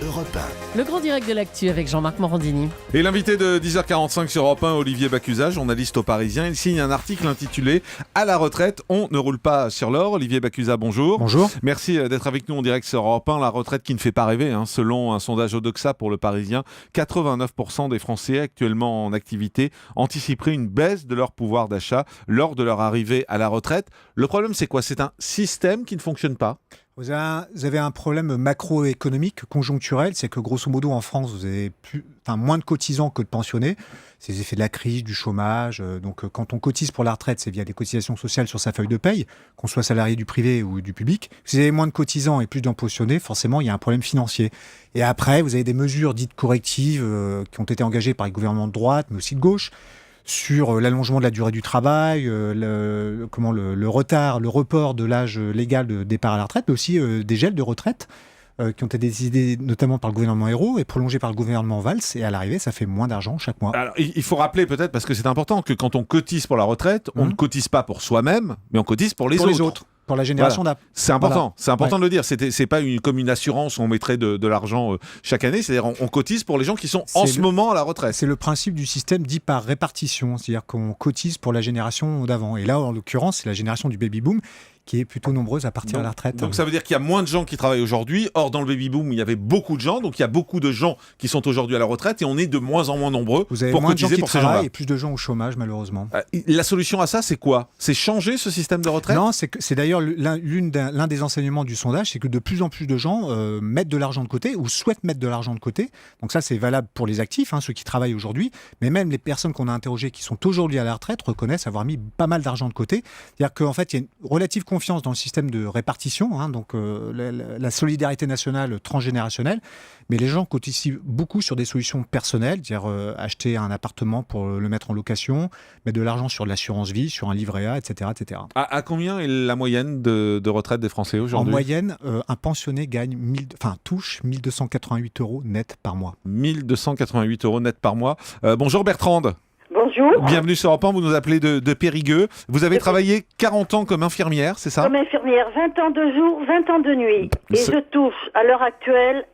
Europe 1. Le grand direct de l'actu avec Jean-Marc Morandini. Et l'invité de 10h45 sur Europe 1, Olivier Bacusa, journaliste au Parisien, il signe un article intitulé « À la retraite, on ne roule pas sur l'or ». Olivier Bacusa, bonjour. Bonjour. Merci d'être avec nous en direct sur Europe 1. La retraite qui ne fait pas rêver, selon un sondage Odoxa pour le Parisien, 89% des Français actuellement en activité anticiperaient une baisse de leur pouvoir d'achat lors de leur arrivée à la retraite. Le problème, c'est quoi ? C'est un système qui ne fonctionne pas ? Vous avez un problème macroéconomique conjoncturel, c'est que grosso modo en France, vous avez moins de cotisants que de pensionnés. C'est les effets de la crise, du chômage. Donc quand on cotise pour la retraite, c'est via des cotisations sociales sur sa feuille de paye, qu'on soit salarié du privé ou du public. Si vous avez moins de cotisants et plus d'impositionnés, forcément, il y a un problème financier. Et après, vous avez des mesures dites correctives qui ont été engagées par les gouvernements de droite, mais aussi de gauche, sur l'allongement de la durée du travail, le report de l'âge légal de départ à la retraite, mais aussi des gels de retraite qui ont été décidés notamment par le gouvernement Ayrault et prolongés par le gouvernement Valls. Et à l'arrivée, ça fait moins d'argent chaque mois. Alors, il faut rappeler peut-être, parce que c'est important, que quand on cotise pour la retraite, on ne cotise pas pour soi-même, mais on cotise pour les autres. Pour la génération d'après. C'est important, c'est important de le dire. C'est pas comme une assurance où on mettrait de l'argent chaque année. C'est-à-dire on cotise pour les gens qui sont en ce moment à la retraite. C'est le principe du système dit par répartition. C'est-à-dire qu'on cotise pour la génération d'avant. Et là, en l'occurrence, c'est la génération du baby-boom qui est plutôt nombreuse à partir de la retraite. Donc ça veut dire qu'il y a moins de gens qui travaillent aujourd'hui. Or, dans le baby-boom, il y avait beaucoup de gens. Donc il y a beaucoup de gens qui sont aujourd'hui à la retraite et on est de moins en moins nombreux Vous avez pour moins cotiser de gens pour qui ces gens-là. travaillent et plus de gens au chômage, malheureusement. La solution à ça, c'est quoi ? C'est changer ce système de retraite ? Non, c'est d'ailleurs l'un des enseignements du sondage, c'est que de plus en plus de gens mettent de l'argent de côté ou souhaitent mettre de l'argent de côté. Donc ça, c'est valable pour les actifs, ceux qui travaillent aujourd'hui, mais même les personnes qu'on a interrogées qui sont aujourd'hui à la retraite reconnaissent avoir mis pas mal d'argent de côté. C'est-à-dire qu'en fait, il y a une relative confiance dans le système de répartition, donc la solidarité nationale transgénérationnelle, mais les gens cotisent beaucoup sur des solutions personnelles, c'est-à-dire acheter un appartement pour le mettre en location, mettre de l'argent sur de l'assurance vie, sur un livret A, etc. etc. À combien est la moyenne de retraite des Français aujourd'hui ? En moyenne, un pensionné touche 1 288 € net par mois. 1 288 € net par mois. Bonjour Bertrande. Bonjour. Bienvenue sur Europe 1, vous nous appelez de Périgueux. Vous avez travaillé 40 ans comme infirmière, c'est ça ? Comme infirmière, 20 ans de jour, 20 ans de nuit. Et je touche à l'heure actuelle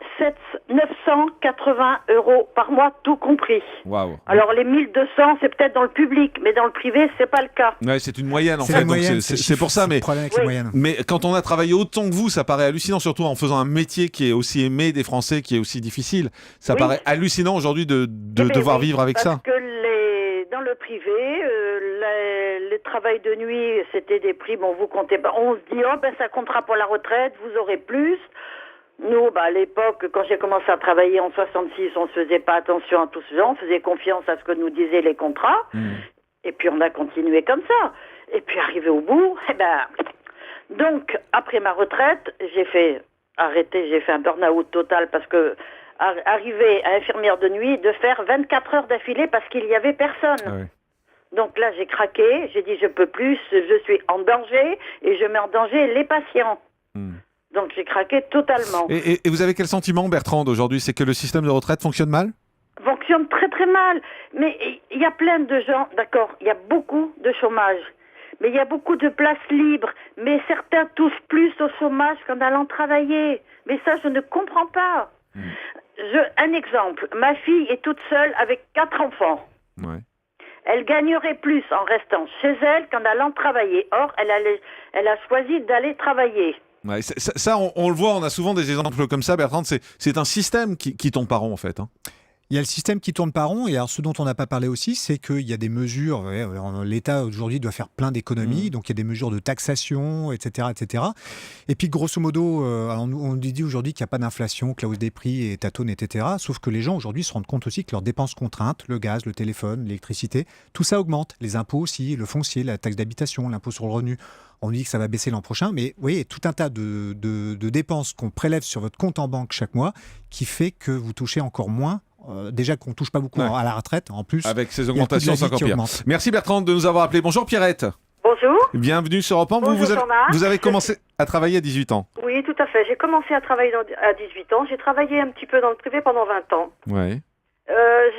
980 € par mois, tout compris. Waouh. Alors les 1200, c'est peut-être dans le public, mais dans le privé, c'est pas le cas. Ouais, c'est une moyenne en C'est fait, la moyenne, donc c'est pour ça. Mais, problème avec les moyennes. mais quand on a travaillé autant que vous, ça paraît hallucinant, surtout en faisant un métier qui est aussi aimé des Français, qui est aussi difficile. Ça paraît hallucinant aujourd'hui de devoir vivre avec ça. Parce que dans le privé, le travail de nuit, c'était des prix, vous comptez pas. On se dit, ça comptera pour la retraite, vous aurez plus. Nous, à l'époque, quand j'ai commencé à travailler en 66, on ne faisait pas attention à tout ça, on faisait confiance à ce que nous disaient les contrats. Et puis on a continué comme ça. Et puis arrivé au bout, donc après ma retraite, j'ai fait un burn-out total parce que arrivé à infirmière de nuit, de faire 24 heures d'affilée parce qu'il n'y avait personne. Ah oui. Donc là, j'ai craqué, j'ai dit je peux plus, je suis en danger et je mets en danger les patients. Donc j'ai craqué totalement. Et vous avez quel sentiment, Bertrande, aujourd'hui ? C'est que le système de retraite fonctionne mal ? Fonctionne très très mal. Mais il y a plein de gens, d'accord, il y a beaucoup de chômage. Mais il y a beaucoup de places libres. Mais certains touchent plus au chômage qu'en allant travailler. Mais ça, je ne comprends pas. Un exemple, ma fille est toute seule avec 4 enfants. Ouais. Elle gagnerait plus en restant chez elle qu'en allant travailler. Or, elle a choisi d'aller travailler. Ouais, ça on le voit, on a souvent des exemples comme ça, Bertrande. C'est un système qui tombe par rond, en fait. Il y a le système qui tourne par rond, et alors ce dont on n'a pas parlé aussi, c'est qu'il y a des mesures, l'État aujourd'hui doit faire plein d'économies, donc il y a des mesures de taxation, etc. etc. Et puis grosso modo, on dit aujourd'hui qu'il n'y a pas d'inflation, que la hausse des prix est tâtonne, etc. Sauf que les gens aujourd'hui se rendent compte aussi que leurs dépenses contraintes, le gaz, le téléphone, l'électricité, tout ça augmente. Les impôts aussi, le foncier, la taxe d'habitation, l'impôt sur le revenu. On dit que ça va baisser l'an prochain, mais vous voyez, tout un tas de dépenses qu'on prélève sur votre compte en banque chaque mois qui fait que vous touchez encore moins. Déjà qu'on ne touche pas beaucoup à la retraite, en plus. Avec ces augmentations, c'est encore pire. Augmente. Merci Bertrande de nous avoir appelés. Bonjour Pierrette. Bonjour. Bienvenue sur Europe 1. Vous avez commencé à travailler à 18 ans. Oui, tout à fait. J'ai commencé à travailler à 18 ans. J'ai travaillé un petit peu dans le privé pendant 20 ans. Ouais.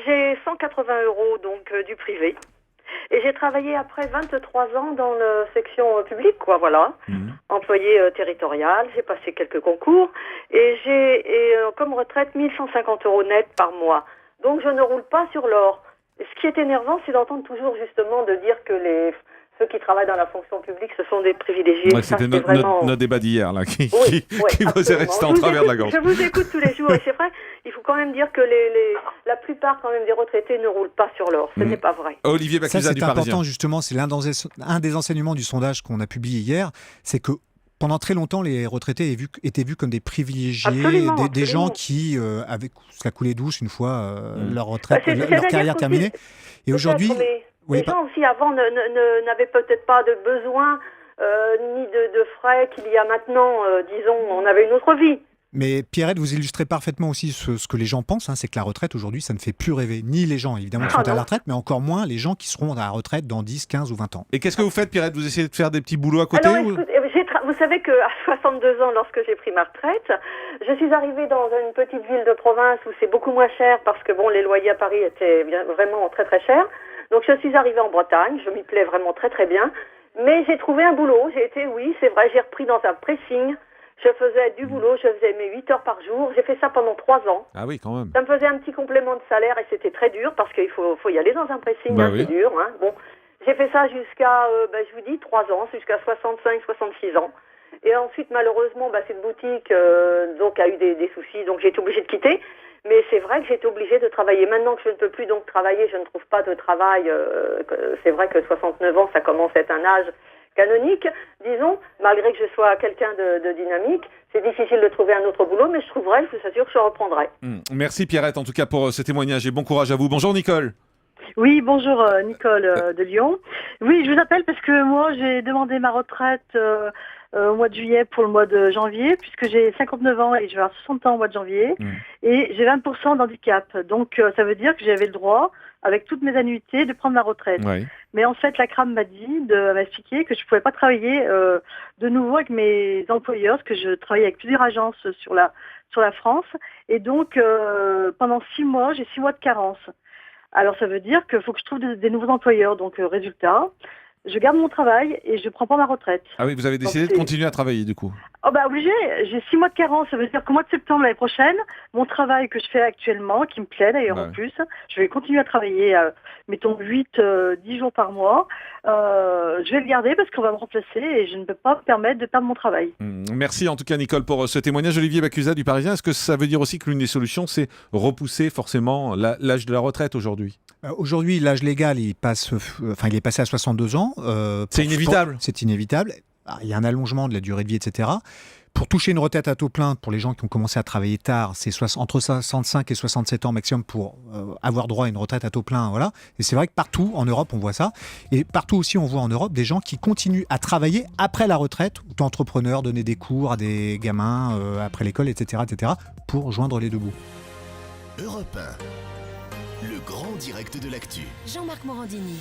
J'ai 180 € donc du privé. Et j'ai travaillé après 23 ans dans la section publique, quoi, voilà. Employée territoriale, j'ai passé quelques concours et j'ai comme retraite 1150 € net par mois. Donc je ne roule pas sur l'or. Ce qui est énervant, c'est d'entendre toujours justement de dire que ceux qui travaillent dans la fonction publique, ce sont des privilégiés. Ouais, c'était notre débat d'hier, là, qui vous est resté en travers de la gorge. Je vous écoute tous les jours, et c'est vrai, il faut quand même dire que la plupart quand même des retraités ne roulent pas sur l'or. Ce n'est pas vrai. Olivier Bacusa du Parisien. C'est important, justement, c'est un des enseignements du sondage qu'on a publié hier, c'est que pendant très longtemps, les retraités étaient vus comme des privilégiés, des gens qui avaient la coulée douce une fois leur retraite, leur carrière terminée. Et aujourd'hui... Les gens aussi avant n'avaient peut-être pas de besoin ni de frais qu'il y a maintenant, disons, on avait une autre vie. Mais Pierrette, vous illustrez parfaitement aussi ce que les gens pensent, c'est que la retraite aujourd'hui, ça ne fait plus rêver ni les gens évidemment qui sont à la retraite, mais encore moins les gens qui seront à la retraite dans 10, 15 ou 20 ans. Et qu'est-ce que vous faites, Pierrette? Vous essayez de faire des petits boulots à côté? Alors, écoute, vous savez qu'à 62 ans, lorsque j'ai pris ma retraite, je suis arrivée dans une petite ville de province où c'est beaucoup moins cher parce que bon, les loyers à Paris étaient vraiment très très chers. Donc je suis arrivée en Bretagne, je m'y plais vraiment très très bien, mais j'ai trouvé un boulot, c'est vrai, j'ai repris dans un pressing, je faisais du boulot, je faisais mes 8 heures par jour, j'ai fait ça pendant 3 ans. Ah oui, quand même. Ça me faisait un petit complément de salaire et c'était très dur parce qu'il faut y aller dans un pressing, oui. c'est dur. Bon, j'ai fait ça jusqu'à, je vous dis, 3 ans, jusqu'à 65, 66 ans. Et ensuite, malheureusement, cette boutique donc a eu des soucis, donc j'ai été obligée de quitter. Mais c'est vrai que j'ai été obligée de travailler. Maintenant que je ne peux plus donc travailler, je ne trouve pas de travail. C'est vrai que 69 ans, ça commence à être un âge canonique, disons. Malgré que je sois quelqu'un de dynamique, c'est difficile de trouver un autre boulot, mais je trouverai, je vous assure que je reprendrai. Merci Pierrette, en tout cas, pour ce témoignage et bon courage à vous. Bonjour Nicole. Oui, bonjour Nicole de Lyon. Oui, je vous appelle parce que moi, j'ai demandé ma retraite au mois de juillet pour le mois de janvier, puisque j'ai 59 ans et je vais avoir 60 ans au mois de janvier, et j'ai 20% d'handicap. Donc, ça veut dire que j'avais le droit, avec toutes mes annuités, de prendre ma retraite. Oui. Mais en fait, la CRAM m'a expliqué que je ne pouvais pas travailler de nouveau avec mes employeurs, parce que je travaillais avec plusieurs agences sur la France. Et donc, pendant 6 mois, j'ai 6 mois de carence. Alors, ça veut dire qu'il faut que je trouve des nouveaux employeurs. Donc, résultat, je garde mon travail et je ne prends pas ma retraite. Ah oui, vous avez décidé de continuer à travailler du coup? Oh obligé, j'ai 6 mois de carence, ça veut dire qu'au mois de septembre l'année prochaine, mon travail que je fais actuellement, qui me plaît d'ailleurs en plus, je vais continuer à travailler, mettons 8-10 jours par mois, je vais le garder parce qu'on va me remplacer et je ne peux pas me permettre de perdre mon travail. Merci en tout cas Nicole pour ce témoignage. Olivier Bacusa du Parisien, est-ce que ça veut dire aussi que l'une des solutions c'est repousser forcément l'âge de la retraite aujourd'hui? Aujourd'hui, l'âge légal, il est passé à 62 ans. C'est inévitable. C'est inévitable. Il y a un allongement de la durée de vie, etc. Pour toucher une retraite à taux plein, pour les gens qui ont commencé à travailler tard, c'est entre 65 et 67 ans maximum pour avoir droit à une retraite à taux plein. Voilà. Et c'est vrai que partout en Europe, on voit ça. Et partout aussi, on voit en Europe des gens qui continuent à travailler après la retraite, ou entrepreneurs, donner des cours à des gamins après l'école, etc., pour joindre les deux bouts. Europe 1, le grand direct de l'actu. Jean-Marc Morandini.